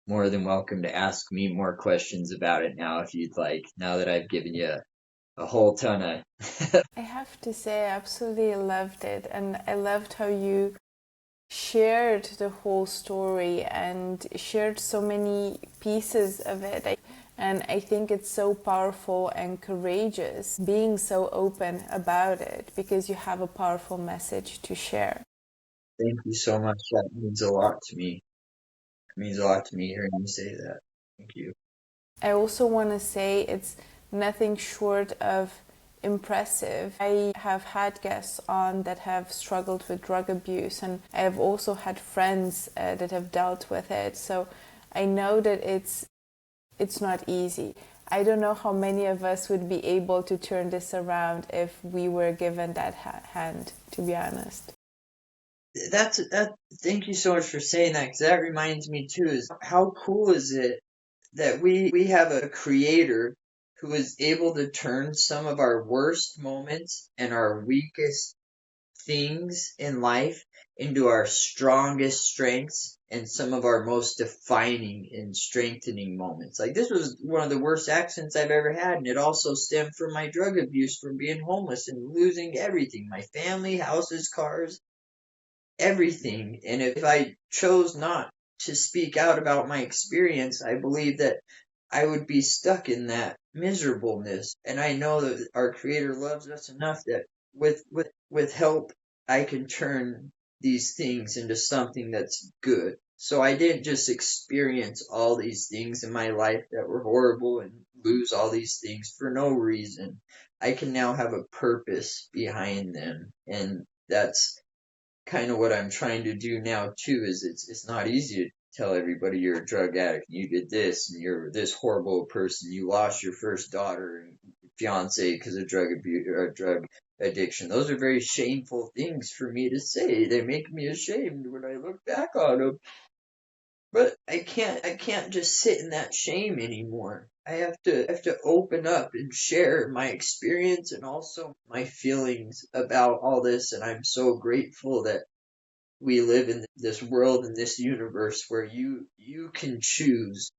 more than welcome to ask me more questions about it now if you'd like, now that I've given you a whole ton of I have to say, I absolutely loved it, and I loved how you shared the whole story and shared so many pieces of it. And I think it's so powerful and courageous being so open about it, because you have a powerful message to share. Thank you so much. That means a lot to me. It means a lot to me hearing you say that. Thank you. I also want to say it's nothing short of impressive. I have had guests on that have struggled with drug abuse, and I have also had friends that have dealt with it. So I know that it's not easy. I don't know how many of us would be able to turn this around if we were given that hand, to be honest. That. Thank you so much for saying that, because that reminds me too. Is how cool is it that we have a creator who is able to turn some of our worst moments and our weakest things in life into our strongest strengths and some of our most defining and strengthening moments. Like, this was one of the worst accidents I've ever had, and it also stemmed from my drug abuse, from being homeless and losing everything, my family, houses, cars, everything. And if I chose not to speak out about my experience, I believe that I would be stuck in that miserableness. And I know that our creator loves us enough that with help, I can turn these things into something that's good. So I didn't just experience all these things in my life that were horrible and lose all these things for no reason. I can now have a purpose behind them. And that's kind of what I'm trying to do now too. Is it's not easy to tell everybody you're a drug addict, you did this, and you're this horrible person, you lost your first daughter and fiance because of drug abuse or drug addiction. Those are very shameful things for me to say. They make me ashamed when I look back on them. But I can't just sit in that shame anymore. I have to open up and share my experience and also my feelings about all this. And I'm so grateful that we live in this world, in this universe, where you can choose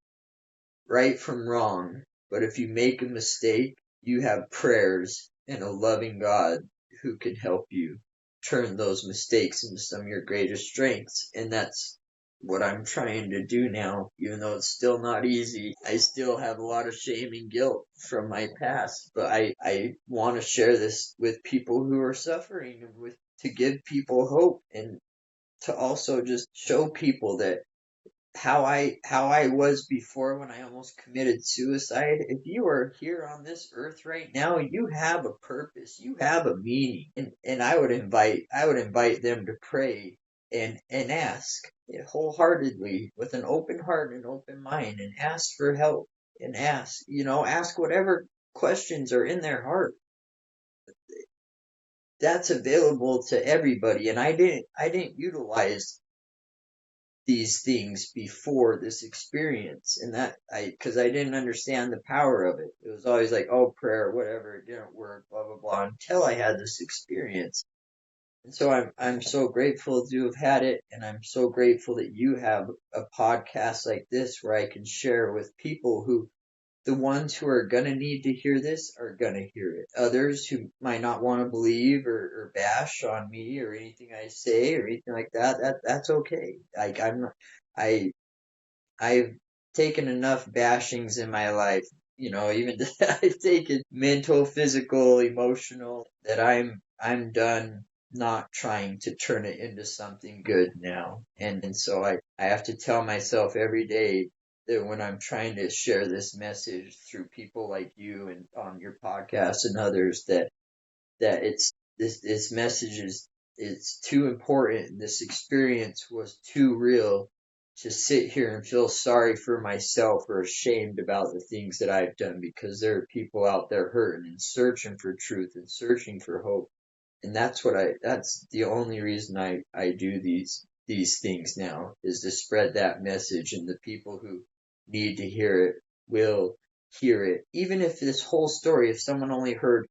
right from wrong. But if you make a mistake, you have prayers and a loving God who can help you turn those mistakes into some of your greatest strengths. And that's what I'm trying to do now. Even though it's still not easy, I still have a lot of shame and guilt from my past. But I want to share this with people who are suffering, and to give people hope, and to also just show people that how I was before when I almost committed suicide. If you are here on this earth right now, you have a purpose, you have a meaning, and I would invite them to pray and ask wholeheartedly, with an open heart and open mind, and ask for help, and ask whatever questions are in their heart, that's available to everybody. And I didn't utilize these things before this experience, and that because I didn't understand the power of it. It was always like, oh, prayer, whatever, it didn't work, blah blah blah, until I had this experience. And so I'm so grateful to have had it, and I'm so grateful that you have a podcast like this where I can share with people who, the ones who are gonna need to hear this are gonna hear it. Others who might not want to believe or bash on me or anything I say or anything like that, that's okay. Like I I've taken enough bashings in my life, even I've taken mental, physical, emotional, that I'm done not trying to turn it into something good now. And so I have to tell myself every day that when I'm trying to share this message through people like you and on your podcast and others, that it's this message is, it's too important. This experience was too real to sit here and feel sorry for myself or ashamed about the things that I've done, because there are people out there hurting and searching for truth and searching for hope. And that's the only reason I do these things now, is to spread that message, and the people who need to hear it will hear it. Even if this whole story, if someone only heard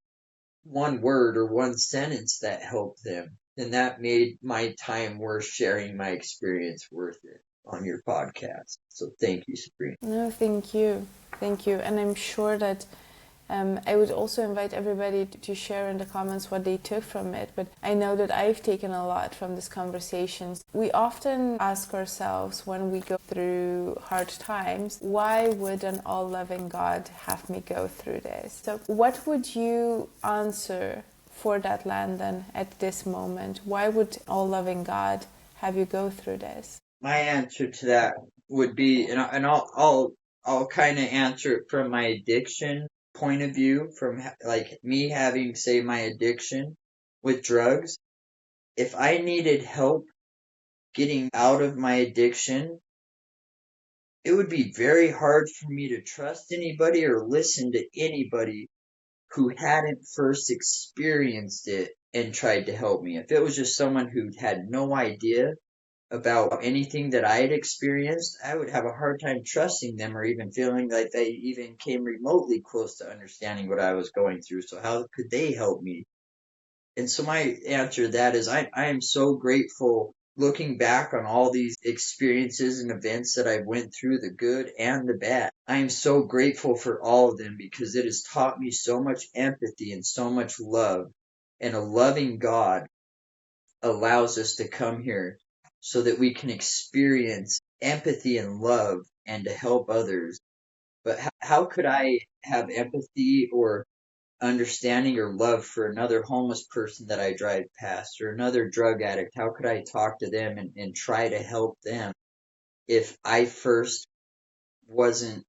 one word or one sentence that helped them, then that made my time worth sharing, my experience worth it on your podcast. So thank you, Sabrina. No, thank you. Thank you. And I'm sure that I would also invite everybody to share in the comments what they took from it. But I know that I've taken a lot from this conversation. We often ask ourselves when we go through hard times, why would an all-loving God have me go through this? So what would you answer for that, Landon, at this moment? Why would all-loving God have you go through this? My answer to that would be, and I'll kind of answer it from my addiction point of view, from like me having, say, my addiction with drugs. If I needed help getting out of my addiction, it would be very hard for me to trust anybody or listen to anybody who hadn't first experienced it and tried to help me. If it was just someone who had no idea about anything that I had experienced, I would have a hard time trusting them or even feeling like they even came remotely close to understanding what I was going through. So how could they help me? And so my answer to that is I am so grateful, looking back on all these experiences and events that I went through, the good and the bad. I am so grateful for all of them, because it has taught me so much empathy and so much love. And a loving God allows us to come here so that we can experience empathy and love and to help others. But how could I have empathy or understanding or love for another homeless person that I drive past, or another drug addict? How could I talk to them and try to help them if I first wasn't,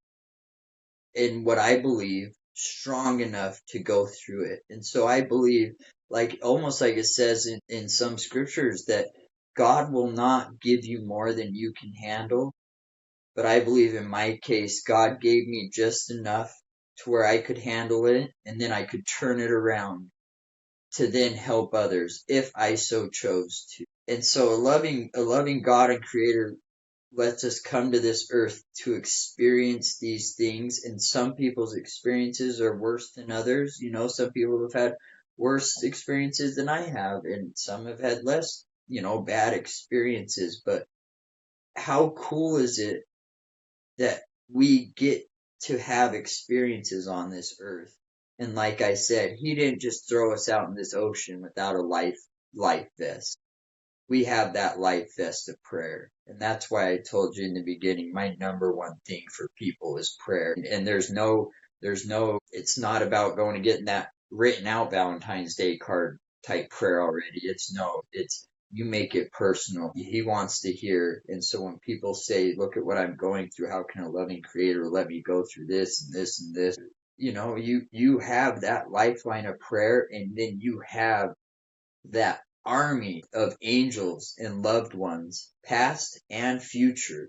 in what I believe, strong enough to go through it? And so I believe, like almost like it says in some scriptures, that God will not give you more than you can handle. But I believe in my case, God gave me just enough to where I could handle it, and then I could turn it around to then help others if I so chose to. And so a loving God and creator lets us come to this earth to experience these things. And some people's experiences are worse than others. Some people have had worse experiences than I have, and some have had less, bad experiences. But how cool is it that we get to have experiences on this earth? And like I said, he didn't just throw us out in this ocean without a life vest. We have that life vest of prayer. And that's why I told you in the beginning, my number one thing for people is prayer. And it's not about going and getting that written out Valentine's Day card type prayer already. It's you make it personal. He wants to hear. And so when people say, look at what I'm going through, how can a loving creator let me go through this and this and this? You have that lifeline of prayer, and then you have that army of angels and loved ones, past and future,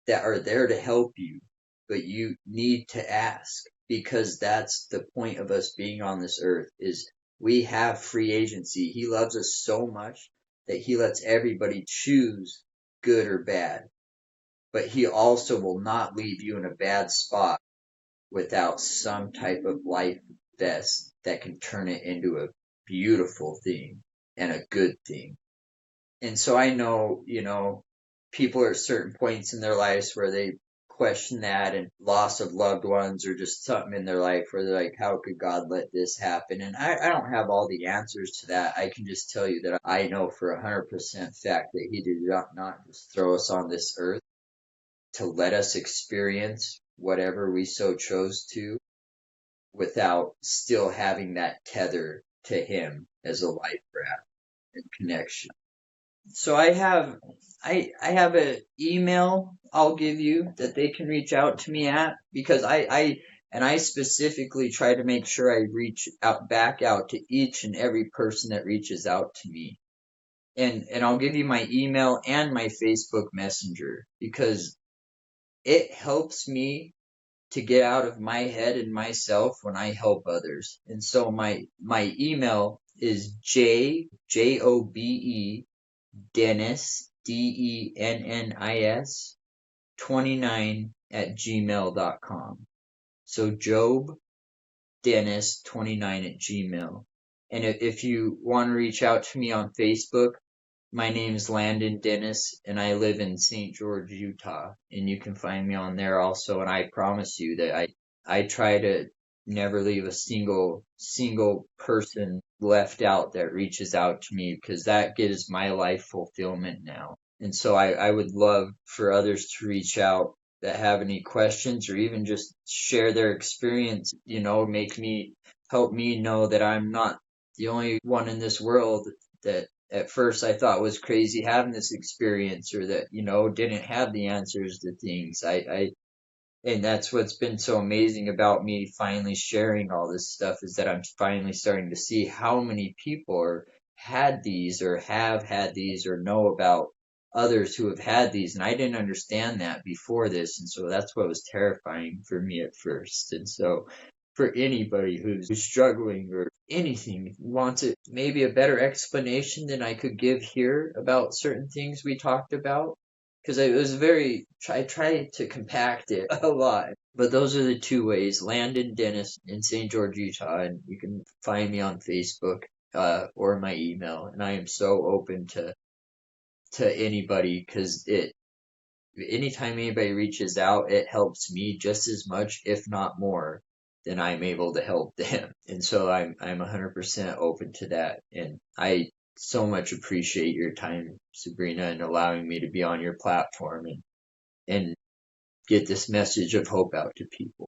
that are there to help you. But you need to ask. because that's the point of us being on this earth, is we have free agency. He loves us so much that he lets everybody choose good or bad. But he also will not leave you in a bad spot without some type of life vest that can turn it into a beautiful thing and a good thing. And so I know, people are at certain points in their lives where they question that, and loss of loved ones, or just something in their life where they're like, how could God let this happen? And I don't have all the answers to that. I can just tell you that I know for 100% fact that he did not just throw us on this earth to let us experience whatever we so chose to, without still having that tether to him as a life raft and connection. So I have an email I'll give you that they can reach out to me at, because I specifically try to make sure I reach out back out to each and every person that reaches out to me. And I'll give you my email and my Facebook Messenger, because it helps me to get out of my head and myself when I help others. And so my email is Jobe Dennis, Dennis 29 at gmail.com. So Job Dennis 29 at Gmail. And if you want to reach out to me on Facebook, my name's Landon Dennis, and I live in St. George, Utah, and you can find me on there also. And I promise you that I try to never leave a single person left out that reaches out to me, because that gives my life fulfillment now. And so I would love for others to reach out that have any questions, or even just share their experience, help me know that I'm not the only one in this world that at first I thought was crazy having this experience, or that, didn't have the answers to things. And that's what's been so amazing about me finally sharing all this stuff, is that I'm finally starting to see how many people had these, or have had these, or know about others who have had these. And I didn't understand that before this. And so that's what was terrifying for me at first. And so for anybody who's struggling or anything, wants it, maybe a better explanation than I could give here about certain things we talked about, because it was I tried to compact it a lot. But those are the two ways: Landon Dennis in St. George, Utah, and you can find me on Facebook, or my email. And I am so open to anybody, because anytime anybody reaches out, it helps me just as much, if not more, than I'm able to help them. And so I'm 100% open to that. And I so much appreciate your time, Sabrina, and allowing me to be on your platform and get this message of hope out to people.